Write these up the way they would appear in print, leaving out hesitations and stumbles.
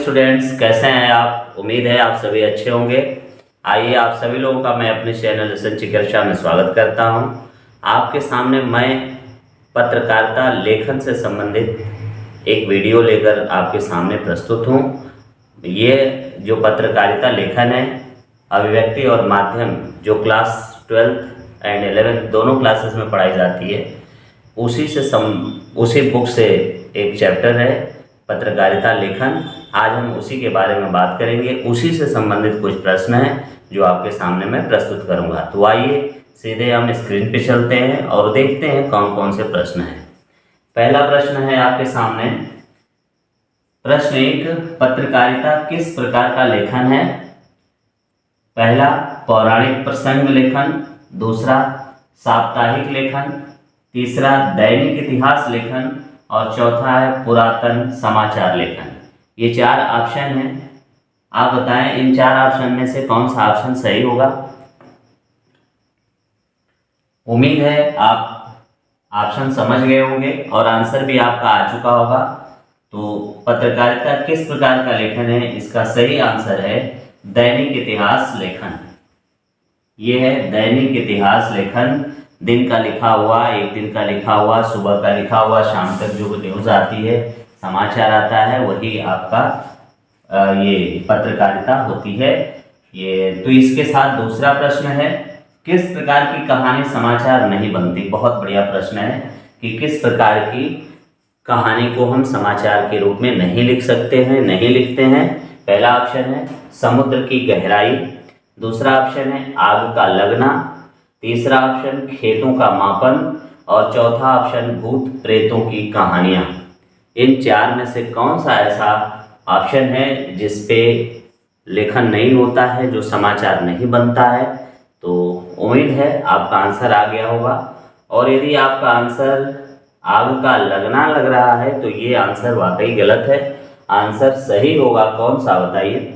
Students, कैसे हैं आप। उम्मीद है आप सभी अच्छे होंगे। आइए आप सभी लोगों का मैं अपने चैनल लेसन चिकित्सा में स्वागत करता हूं। आपके सामने मैं पत्रकारिता लेखन से संबंधित एक वीडियो लेकर आपके सामने प्रस्तुत हूं। ये जो पत्रकारिता लेखन है, अभिव्यक्ति और माध्यम, जो क्लास 12th एंड 11th दोनों क्लासेस में पढ़ाई जाती है, उसी बुक से एक चैप्टर है पत्रकारिता लेखन। आज हम उसी के बारे में बात करेंगे। उसी से संबंधित कुछ प्रश्न हैं जो आपके सामने मैं प्रस्तुत करूंगा। तो आइए सीधे हम स्क्रीन पे चलते हैं और देखते हैं कौन कौन से प्रश्न हैं। पहला प्रश्न है आपके सामने। प्रश्न 1, पत्रकारिता किस प्रकार का लेखन है। पहला, पौराणिक प्रसंग लेखन। दूसरा, साप्ताहिक लेखन। तीसरा, दैनिक इतिहास लेखन। और चौथा है पुरातन समाचार लेखन। ये 4 ऑप्शन हैं। आप बताएं इन 4 ऑप्शन में से कौन सा ऑप्शन सही होगा। उम्मीद है आप ऑप्शन समझ गए होंगे और आंसर भी आपका आ चुका होगा। तो पत्रकारिता किस प्रकार का लेखन है, इसका सही आंसर है दैनिक इतिहास लेखन। ये है दैनिक इतिहास लेखन। दिन का लिखा हुआ, एक दिन का लिखा हुआ, सुबह का लिखा हुआ, शाम तक जो न्यूज़ आती है, समाचार आता है, वही आपका ये पत्रकारिता होती है। ये तो इसके साथ दूसरा प्रश्न है, किस प्रकार की कहानी समाचार नहीं बनती। बहुत बढ़िया प्रश्न है कि किस प्रकार की कहानी को हम समाचार के रूप में नहीं लिख सकते हैं, नहीं लिखते हैं। पहला ऑप्शन है समुद्र की गहराई। दूसरा ऑप्शन है आग का लगना। तीसरा ऑप्शन खेतों का मापन। और चौथा ऑप्शन भूत प्रेतों की कहानियां। इन 4 में से कौन सा ऐसा ऑप्शन है जिस पे लेखन नहीं होता है, जो समाचार नहीं बनता है। तो उम्मीद है आपका आंसर आ गया होगा। और यदि आपका आंसर आग का लगना लग रहा है तो ये आंसर वाकई गलत है। आंसर सही होगा कौन सा बताइए।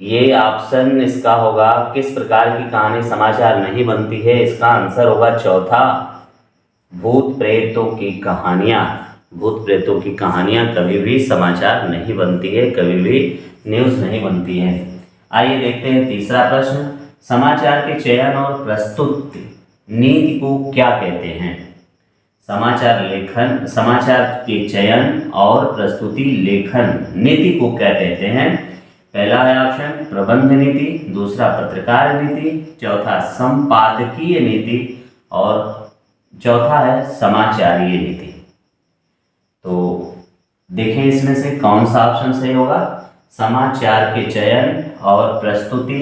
ये ऑप्शन इसका होगा किस प्रकार की कहानी समाचार नहीं बनती है। इसका आंसर होगा चौथा, भूत प्रेतों की कहानियां। भूत प्रेतों की कहानियां कभी भी समाचार नहीं बनती है, कभी भी न्यूज़ नहीं बनती है। आइए देखते हैं तीसरा प्रश्न। समाचार के चयन और प्रस्तुत नीति को क्या कहते हैं। समाचार के चयन और प्रस्तुति लेखन नीति को क्या कहते हैं। पहला है ऑप्शन प्रबंध नीति। दूसरा पत्रकार नीति। चौथा संपादकीय नीति। और चौथा है समाचारीय नीति। तो देखें इसमें से कौन सा ऑप्शन सही होगा। समाचार के चयन और प्रस्तुति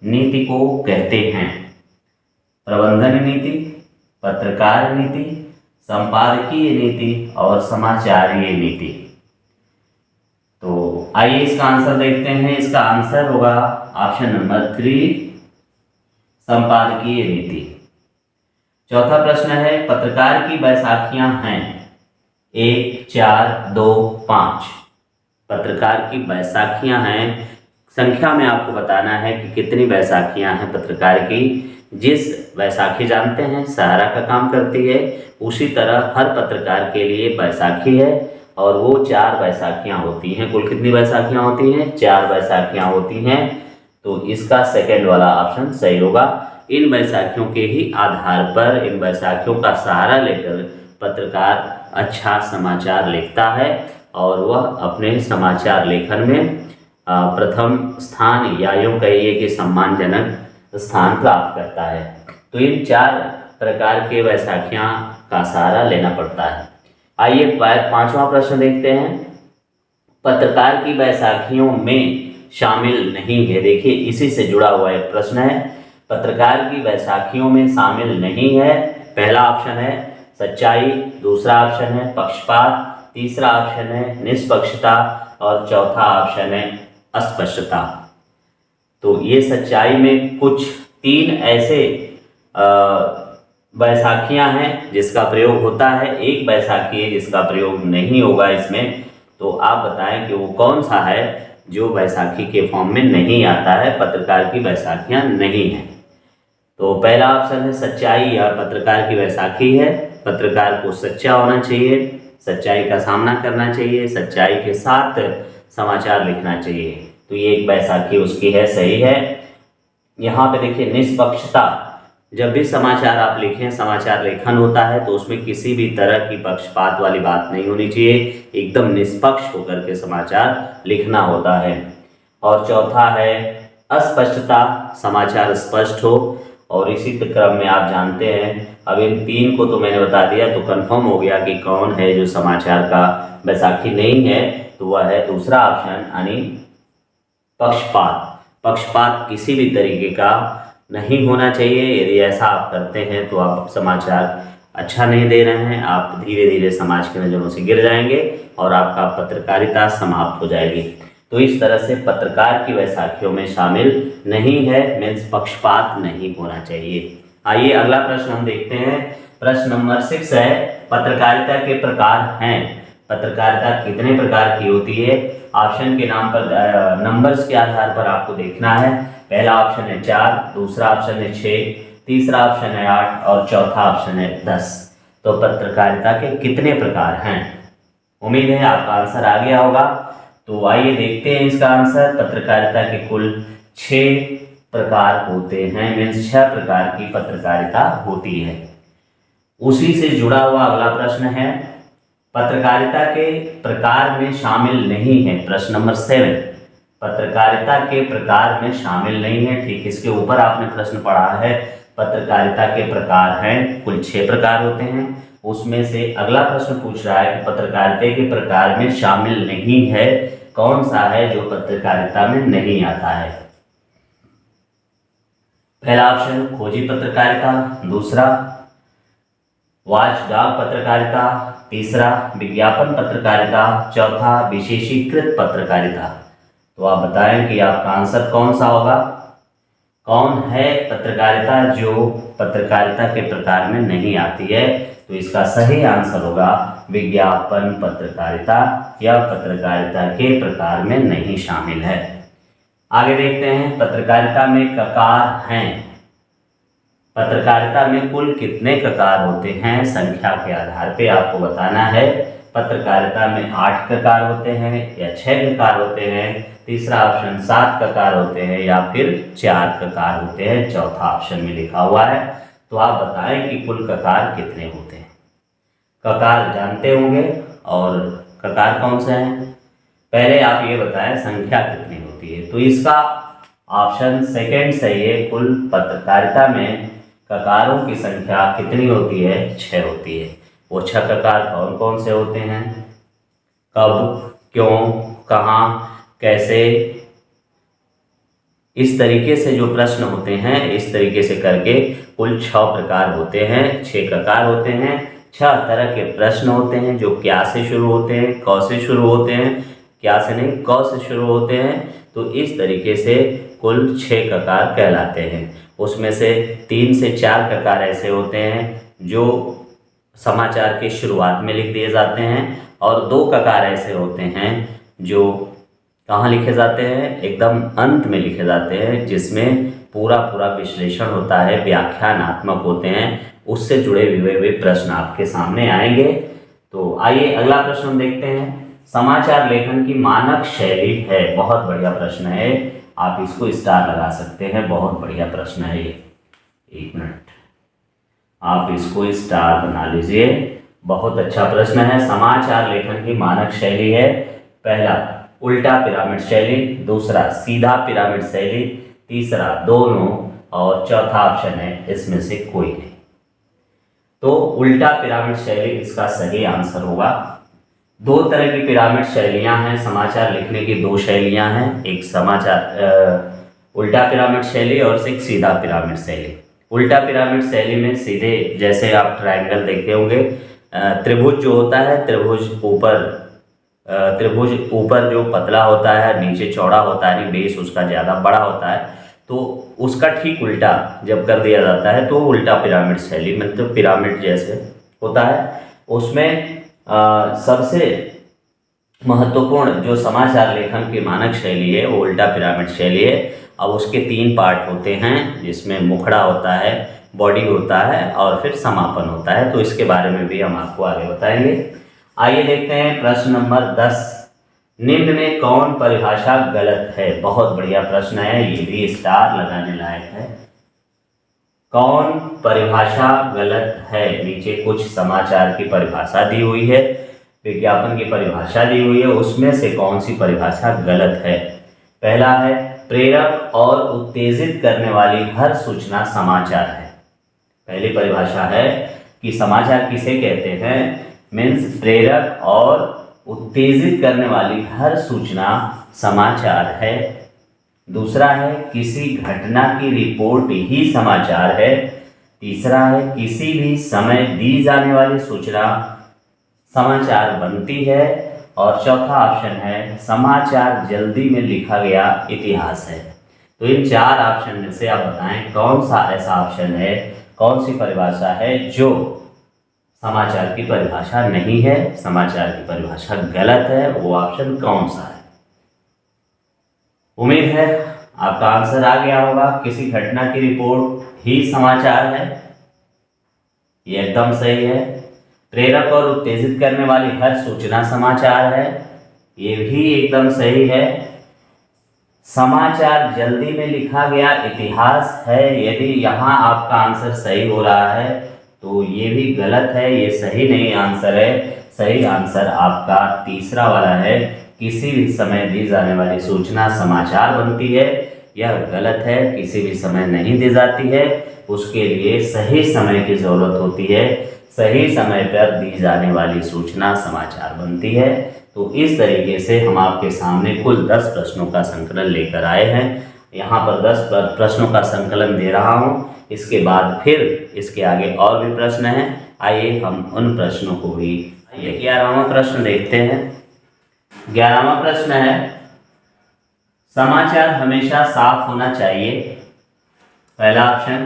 नीति को कहते हैं प्रबंधन नीति, पत्रकार नीति, संपादकीय नीति और समाचारीय नीति। तो आइए इसका आंसर देखते हैं। इसका आंसर होगा ऑप्शन नंबर 3, संपादकीय नीति। चौथा प्रश्न है पत्रकार की बैसाखियां हैं 1, 4, 2, 5। पत्रकार की बैसाखियां हैं, संख्या में आपको बताना है कि कितनी बैसाखियां हैं पत्रकार की। जिस बैसाखी जानते हैं सहारा का काम करती है, उसी तरह हर पत्रकार के लिए बैसाखी है और वो 4 बैसाखियां होती हैं। कुल कितनी बैसाखियां होती हैं? 4 बैसाखियां होती हैं। तो इसका सेकंड वाला ऑप्शन सही होगा। इन बैसाखियों के ही आधार पर, इन बैसाखियों का सहारा लेकर पत्रकार अच्छा समाचार लिखता है और वह अपने समाचार लेखन में प्रथम स्थान या यूँ कहिए कि सम्मानजनक स्थान प्राप्त करता है। तो इन 4 प्रकार के बैसाखियां का सहारा लेना पड़ता है। आइए 5वां प्रश्न देखते हैं। पत्रकार की बैसाखियों में शामिल नहीं है। देखिए इसी से जुड़ा हुआ एक प्रश्न है। पत्रकार की बैसाखियों में शामिल नहीं है। पहला ऑप्शन है सच्चाई। दूसरा ऑप्शन है पक्षपात। तीसरा ऑप्शन है निष्पक्षता। और चौथा ऑप्शन है अस्पष्टता। तो ये सच्चाई में कुछ 3 ऐसे बैसाखियां हैं जिसका प्रयोग होता है। एक बैसाखी है जिसका प्रयोग नहीं होगा इसमें। तो आप बताएं कि वो कौन सा है जो बैसाखी के फॉर्म में नहीं आता है, पत्रकार की बैसाखियां नहीं हैं। तो पहला ऑप्शन है सच्चाई या पत्रकार की बैसाखी है। पत्रकार को सच्चा होना चाहिए, सच्चाई का सामना करना चाहिए, सच्चाई के साथ समाचार लिखना चाहिए। तो ये एक बैसाखी उसकी है, सही है। यहाँ पे देखिए निष्पक्षता, जब भी समाचार आप लिखें, समाचार लेखन होता है तो उसमें किसी भी तरह की पक्षपात वाली बात नहीं होनी चाहिए, एकदम निष्पक्ष होकर के समाचार लिखना होता है। और चौथा है अस्पष्टता, समाचार स्पष्ट हो। और इसी क्रम में आप जानते हैं, अब इन तीन को तो मैंने बता दिया, तो कंफर्म हो गया कि कौन है जो समाचार का बैसाखी नहीं है, तो वह है दूसरा ऑप्शन यानी पक्षपात। पक्षपात किसी भी तरीके का नहीं होना चाहिए। यदि ऐसा आप करते हैं तो आप समाचार अच्छा नहीं दे रहे हैं, आप धीरे धीरे समाज की नज़रों से गिर जाएंगे और आपका पत्रकारिता समाप्त हो जाएगी। तो इस तरह से पत्रकार की बैसाखियों में शामिल नहीं है, मीन्स पक्षपात नहीं होना चाहिए। आइए अगला प्रश्न हम देखते हैं। प्रश्न नंबर 6 है, पत्रकारिता के प्रकार हैं। पत्रकारिता कितने प्रकार की होती है? ऑप्शन के नाम पर नंबर्स के आधार पर आपको देखना है। पहला ऑप्शन है 4, दूसरा ऑप्शन है 6, तीसरा ऑप्शन है 8 और चौथा ऑप्शन है 10। तो पत्रकारिता के कितने प्रकार हैं? उम्मीद है आपका आंसर आ गया होगा। तो आइए देखते हैं इसका आंसर। पत्रकारिता के कुल 6 प्रकार होते हैं, मीन्स 6 प्रकार की पत्रकारिता होती है। उसी से जुड़ा हुआ अगला प्रश्न है, पत्रकारिता के प्रकार में शामिल नहीं है। प्रश्न नंबर 7, पत्रकारिता के प्रकार में शामिल नहीं है। ठीक इसके ऊपर आपने प्रश्न पढ़ा है, पत्रकारिता के प्रकार हैं, कुल 6 प्रकार होते हैं। उसमें से अगला प्रश्न पूछ रहा है कि पत्रकारिता के प्रकार में शामिल नहीं है, कौन सा है जो पत्रकारिता में नहीं आता है? पहला ऑप्शन खोजी पत्रकारिता, दूसरा वॉचडॉग पत्रकारिता, तीसरा विज्ञापन पत्रकारिता, चौथा विशेषीकृत पत्रकारिता। तो आप बताएं कि आपका आंसर कौन सा होगा? कौन है पत्रकारिता जो पत्रकारिता के प्रकार में नहीं आती है? तो इसका सही आंसर होगा विज्ञापन पत्रकारिता, या पत्रकारिता के प्रकार में नहीं शामिल है। आगे देखते हैं, पत्रकारिता में ककार हैं। पत्रकारिता में कुल कितने ककार होते हैं? संख्या के आधार पे आपको बताना है। पत्रकारिता में 8 ककार होते हैं या 6 ककार होते हैं, तीसरा ऑप्शन 7 ककार होते हैं या फिर 4 ककार होते हैं, चौथा ऑप्शन में लिखा हुआ है। तो आप बताएं कि कुल ककार कितने होते हैं? ककार जानते होंगे, और ककार कौन से हैं? पहले आप ये बताएं संख्या कितनी होती है। तो इसका ऑप्शन सेकंड सही है। कुल पत्रकारिता में ककारों की संख्या कितनी होती है? 6 होती है। वो 6 ककार कौन कौन से होते हैं? कब, क्यों, कहाँ, कैसे, इस तरीके से जो प्रश्न होते हैं, इस तरीके से करके कुल 6 प्रकार होते हैं, 6 ककार होते हैं, 6 तरह के प्रश्न होते हैं जो क्या से शुरू होते हैं, क से शुरू होते हैं, क्या से नहीं क से शुरू होते हैं। तो इस तरीके से कुल 6 ककार कहलाते हैं। उसमें से 3 से 4 ककार ऐसे होते हैं जो समाचार की शुरुआत में लिख दिए जाते हैं, और 2 ककार ऐसे होते हैं जो कहाँ लिखे जाते हैं? एकदम अंत में लिखे जाते हैं, जिसमें पूरा पूरा विश्लेषण होता है, व्याख्यानात्मक होते हैं, उससे जुड़े हुए प्रश्न आपके सामने आएंगे। तो आइए अगला प्रश्न हम देखते हैं। समाचार लेखन की मानक शैली है। बहुत बढ़िया प्रश्न है, आप इसको स्टार लगा सकते हैं, बहुत बढ़िया प्रश्न है ये। 1 मिनट, आप इसको स्टार बना लीजिए, बहुत अच्छा प्रश्न है। समाचार लेखन की मानक शैली है, पहला उल्टा पिरामिड शैली, दूसरा सीधा पिरामिड शैली, तीसरा दोनों, और चौथा ऑप्शन है इसमें से कोई नहीं। तो उल्टा पिरामिड शैली इसका सही आंसर होगा। 2 तरह की पिरामिड शैलियां हैं, समाचार लिखने की 2 शैलियां हैं, एक उल्टा पिरामिड शैली और एक सीधा पिरामिड शैली। उल्टा पिरामिड शैली में सीधे, जैसे आप ट्रायंगल देखते होंगे, त्रिभुज जो होता है, त्रिभुज ऊपर जो पतला होता है, नीचे चौड़ा होता है, बेस उसका ज़्यादा बड़ा होता है, तो उसका ठीक उल्टा जब कर दिया जाता है तो उल्टा पिरामिड शैली, मतलब पिरामिड जैसे होता है। उसमें सबसे महत्वपूर्ण जो समाचार लेखन की मानक शैली है वो उल्टा पिरामिड शैली है। अब उसके 3 पार्ट होते हैं, जिसमें मुखड़ा होता है, बॉडी होता है और फिर समापन होता है। तो इसके बारे में भी हम आपको आगे बताएंगे। आइए देखते हैं प्रश्न नंबर 10। निम्न में कौन परिभाषा गलत है? बहुत बढ़िया प्रश्न है, ये भी स्टार लगाने लायक है। कौन परिभाषा गलत है? नीचे कुछ समाचार की परिभाषा दी हुई है, विज्ञापन की परिभाषा दी हुई है, उसमें से कौन सी परिभाषा गलत है? पहला है प्रेरक और उत्तेजित करने वाली हर सूचना समाचार है। पहली परिभाषा है कि समाचार किसे कहते हैं, मीन्स प्रेरक और उत्तेजित करने वाली हर सूचना समाचार है। दूसरा है किसी घटना की रिपोर्ट ही समाचार है। तीसरा है किसी भी समय दी जाने वाली सूचना समाचार बनती है। और चौथा ऑप्शन है समाचार जल्दी में लिखा गया इतिहास है। तो इन चार ऑप्शन में से आप बताएं कौन सा ऐसा ऑप्शन है, कौन सी परिभाषा है जो समाचार की परिभाषा नहीं है, समाचार की परिभाषा गलत है, वो ऑप्शन कौन सा है? उम्मीद है आपका आंसर आ गया होगा। किसी घटना की रिपोर्ट ही समाचार है, ये एकदम सही है। प्रेरक और उत्तेजित करने वाली हर सूचना समाचार है, ये भी एकदम सही है। समाचार जल्दी में लिखा गया इतिहास है, यदि यहाँ आपका आंसर सही हो रहा है तो ये भी गलत है, ये सही नहीं आंसर है। सही आंसर आपका तीसरा वाला है, किसी भी समय दी जाने वाली सूचना समाचार बनती है। यह गलत है, किसी भी समय नहीं दी जाती है, उसके लिए सही समय की ज़रूरत होती है। सही समय पर दी जाने वाली सूचना समाचार बनती है। तो इस तरीके से हम आपके सामने कुल 10 प्रश्नों का संकलन लेकर आए हैं। यहाँ पर 10 प्रश्नों का संकलन दे रहा हूँ, इसके बाद फिर इसके आगे और भी प्रश्न हैं। आइए हम उन प्रश्नों को भी 11वां प्रश्न देखते हैं। 11वां प्रश्न है समाचार हमेशा साफ होना चाहिए। पहला ऑप्शन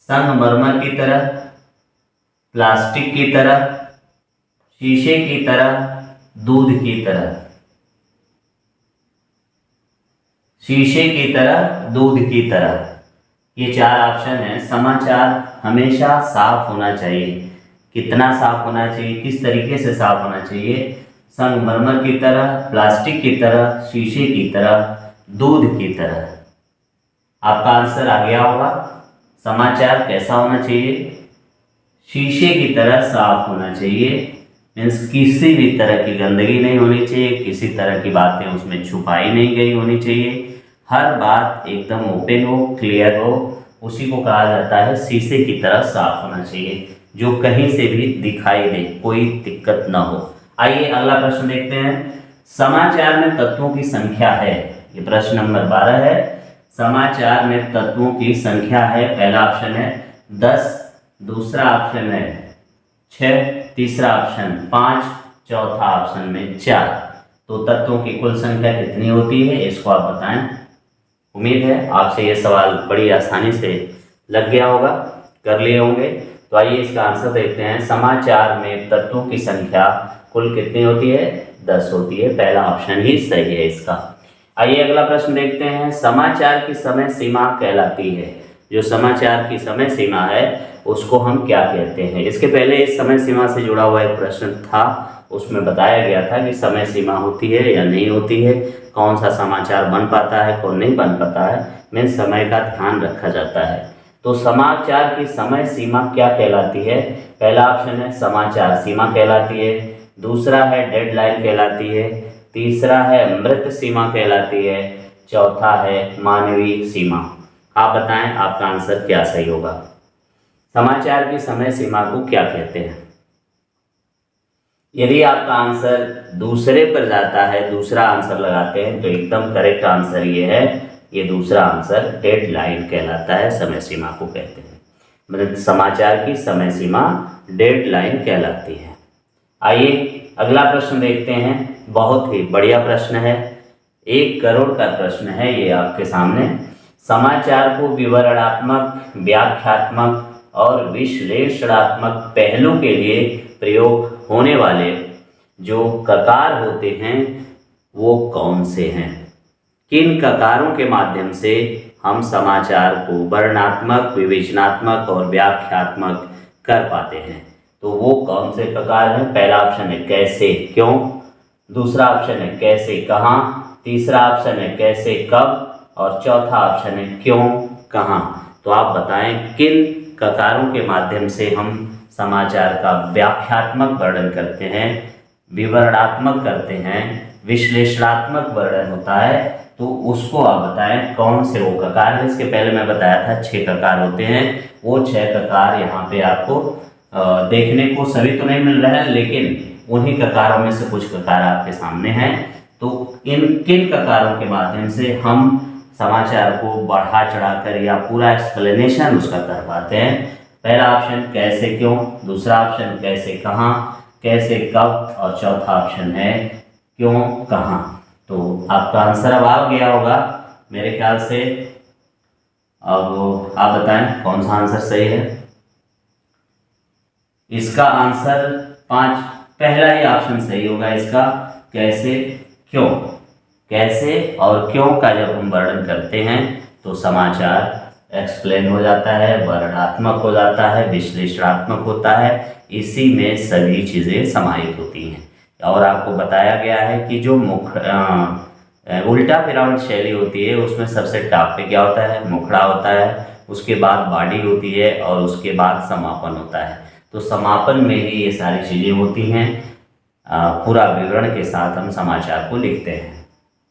संगमरमर की तरह, प्लास्टिक की तरह, शीशे की तरह, दूध की तरह। शीशे की तरह, दूध की तरह, ये चार ऑप्शन है। समाचार हमेशा साफ होना चाहिए। कितना साफ होना चाहिए, किस तरीके से साफ होना चाहिए? संगमरमर की तरह, प्लास्टिक की तरह, शीशे की तरह, दूध की तरह। आपका आंसर आ गया होगा। समाचार कैसा होना चाहिए? शीशे की तरह साफ होना चाहिए, मीन्स किसी भी तरह की गंदगी नहीं होनी चाहिए, किसी तरह की बातें उसमें छुपाई नहीं गई होनी चाहिए। हर बात एकदम ओपन हो, क्लियर हो, उसी को कहा जाता है शीशे की तरह साफ होना चाहिए, जो कहीं से भी दिखाई दे, कोई दिक्कत ना हो। आइए अगला प्रश्न देखते हैं। समाचार में तत्वों की संख्या है, ये प्रश्न नंबर 12 है। समाचार में तत्वों की संख्या है। पहला ऑप्शन है 10, दूसरा ऑप्शन है 6, तीसरा ऑप्शन 5, चौथा ऑप्शन में 4। तो तत्वों की कुल संख्या कितनी होती है, इसको आप बताएं। उम्मीद है आपसे ये सवाल बड़ी आसानी से लग गया होगा, कर लिए होंगे। तो आइए इसका आंसर देखते हैं। समाचार में तत्वों की संख्या कुल कितनी होती है? 10 होती है। पहला ऑप्शन ही सही है इसका। आइए अगला प्रश्न देखते हैं। समाचार की समय सीमा कहलाती है। जो समाचार की समय सीमा है उसको हम क्या कहते हैं? इसके पहले इस समय सीमा से जुड़ा हुआ एक प्रश्न था, उसमें बताया गया था कि समय सीमा होती है या नहीं होती है, कौन सा समाचार बन पाता है, कौन नहीं बन पाता है, में समय का ध्यान रखा जाता है। तो समाचार की समय सीमा क्या कहलाती है? पहला ऑप्शन है समाचार सीमा कहलाती है, दूसरा है डेडलाइन कहलाती है, तीसरा है मृत सीमा कहलाती है, चौथा है मानवीय सीमा। आप बताएं आपका आंसर क्या सही होगा। समाचार की समय सीमा को क्या कहते हैं? यदि आपका आंसर दूसरे पर जाता है, दूसरा आंसर लगाते हैं, तो एकदम करेक्ट आंसर ये है, ये दूसरा आंसर डेडलाइन कहलाता है, समय सीमा को कहते हैं। मतलब समाचार की समय सीमा डेडलाइन कहलाती है। आइए अगला प्रश्न देखते हैं। बहुत ही बढ़िया प्रश्न है, 1 करोड़ का प्रश्न है ये आपके सामने। समाचार को विवरणात्मक, व्याख्यात्मक और विश्लेषणात्मक पहलू के लिए प्रयोग होने वाले जो ककार होते हैं वो कौन से हैं? किन ककारों के माध्यम से हम समाचार को वर्णनात्मक, विवेचनात्मक और व्याख्यात्मक कर पाते हैं? तो वो कौन से ककार हैं? पहला ऑप्शन है कैसे, क्यों, दूसरा ऑप्शन है कैसे कहाँ, तीसरा ऑप्शन है कैसे कब, और चौथा ऑप्शन है क्यों कहाँ। तो आप बताएं किन ककारों के माध्यम से हम समाचार का व्याख्यात्मक वर्णन करते हैं, विवरणात्मक करते हैं, विश्लेषणात्मक वर्णन होता है, तो उसको आप बताएं कौन से वो ककार है। इसके पहले मैं बताया था 6 ककार होते हैं, वो 6 ककार यहाँ पे आपको देखने को सभी तो नहीं मिल रहे हैं, लेकिन उन्हीं ककारों में से कुछ ककार आपके सामने हैं। तो इन किन ककारों के माध्यम से हम समाचार को बढ़ा चढ़ाकर या पूरा एक्सप्लेनेशन उसका कर पाते हैं। पहला ऑप्शन कैसे क्यों, दूसरा ऑप्शन कैसे कहाँ, कैसे कब, और चौथा ऑप्शन है क्यों कहाँ। तो आपका आंसर अब आ गया होगा मेरे ख्याल से। अब आप बताएं कौन सा आंसर सही है। इसका आंसर 5 पहला ही ऑप्शन सही होगा इसका, कैसे क्यों। कैसे और क्यों का जब हम वर्णन करते हैं तो समाचार एक्सप्लेन हो जाता है, वर्णनात्मक हो जाता है, विश्लेषणात्मक होता है, इसी में सभी चीज़ें समाहित होती हैं। और आपको बताया गया है कि जो उल्टा पिरामिड शैली होती है उसमें सबसे टॉप पे क्या होता है, मुखड़ा होता है, उसके बाद बॉडी होती है और उसके बाद समापन होता है। तो समापन में ही ये सारी चीज़ें होती हैं। पूरा विवरण के साथ हम समाचार को लिखते हैं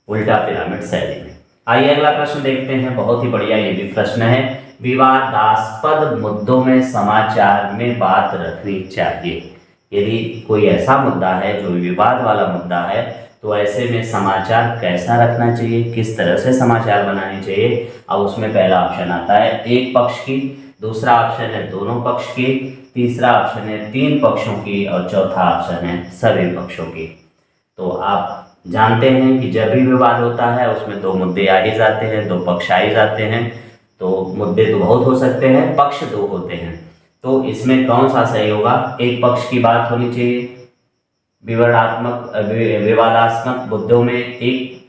उल्टा पिरामिड शैली में। आइए अगला प्रश्न देखते हैं, बहुत ही बढ़िया ये भी प्रश्न है। विवादास्पद मुद्दों में समाचार में बात रखनी चाहिए। यदि कोई ऐसा मुद्दा है जो विवाद वाला मुद्दा है तो ऐसे में समाचार कैसा रखना चाहिए, किस तरह से समाचार बनाने चाहिए। अब उसमें पहला ऑप्शन आता है एक पक्ष की, दूसरा ऑप्शन है दोनों पक्ष की, तीसरा ऑप्शन है 3 पक्षों की, और चौथा ऑप्शन है सभी पक्षों की। तो आप जानते हैं कि जब भी विवाद होता है उसमें 2 मुद्दे आ ही जाते हैं, 2 पक्ष आ ही जाते हैं। तो मुद्दे तो बहुत हो सकते हैं, पक्ष 2 होते हैं। तो इसमें कौन सा सही होगा, एक पक्ष की बात होनी चाहिए। विवरणात्मक विवादास्पद मुद्दों में एक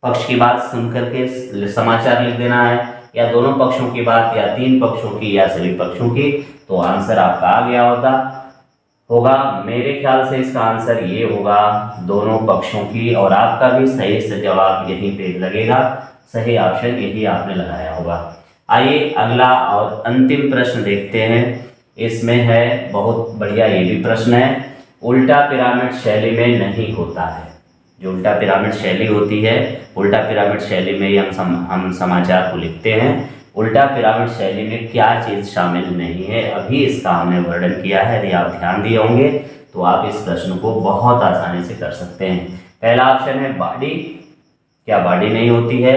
पक्ष की बात सुन करके समाचार लिख देना है, या दोनों पक्षों की बात, या 3 पक्षों की, या सभी पक्षों की। तो आंसर आपका आ गया होगा मेरे ख्याल से इसका आंसर ये होगा दोनों पक्षों की, और आपका भी सही से जवाब यहीं पे लगेगा, सही ऑप्शन यही आपने लगाया होगा। आइए अगला और अंतिम प्रश्न देखते हैं। इसमें है बहुत बढ़िया ये भी प्रश्न है, उल्टा पिरामिड शैली में नहीं होता है। जो उल्टा पिरामिड शैली होती है, उल्टा पिरामिड शैली में ही हम समाचार को लिखते हैं। उल्टा पिरामिड शैली में क्या चीज़ शामिल नहीं है, अभी इसका हमने वर्णन किया है। यदि आप ध्यान दिए होंगे तो आप इस प्रश्न को बहुत आसानी से कर सकते हैं। पहला ऑप्शन है बॉडी, क्या बॉडी नहीं होती है।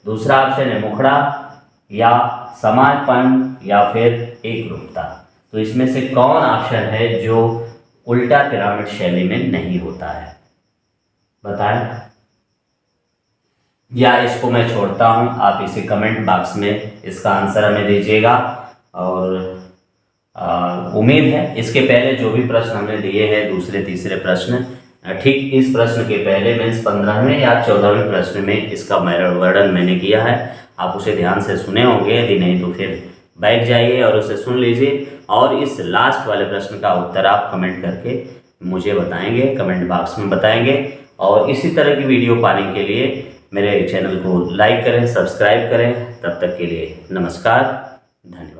दूसरा ऑप्शन है मुखड़ा, या समापन, या फिर एक रूपता। तो इसमें से कौन ऑप्शन है जो उल्टा पिरामिड शैली में नहीं होता है, बताएं। या इसको मैं छोड़ता हूं, आप इसे कमेंट बॉक्स में इसका आंसर हमें दीजिएगा। और उम्मीद है इसके पहले जो भी प्रश्न हमने दिए हैं, दूसरे तीसरे प्रश्न, ठीक इस प्रश्न के पहले मीन्स 15वें या 14वें प्रश्न में इसका वर्णन मैंने किया है। आप उसे ध्यान से सुने होंगे, यदि नहीं तो फिर बैठ जाइए और उसे सुन लीजिए। और इस लास्ट वाले प्रश्न का उत्तर आप कमेंट करके मुझे बताएंगे, कमेंट बॉक्स में बताएंगे। और इसी तरह की वीडियो पाने के लिए मेरे चैनल को लाइक करें, सब्सक्राइब करें। तब तक के लिए नमस्कार, धन्यवाद।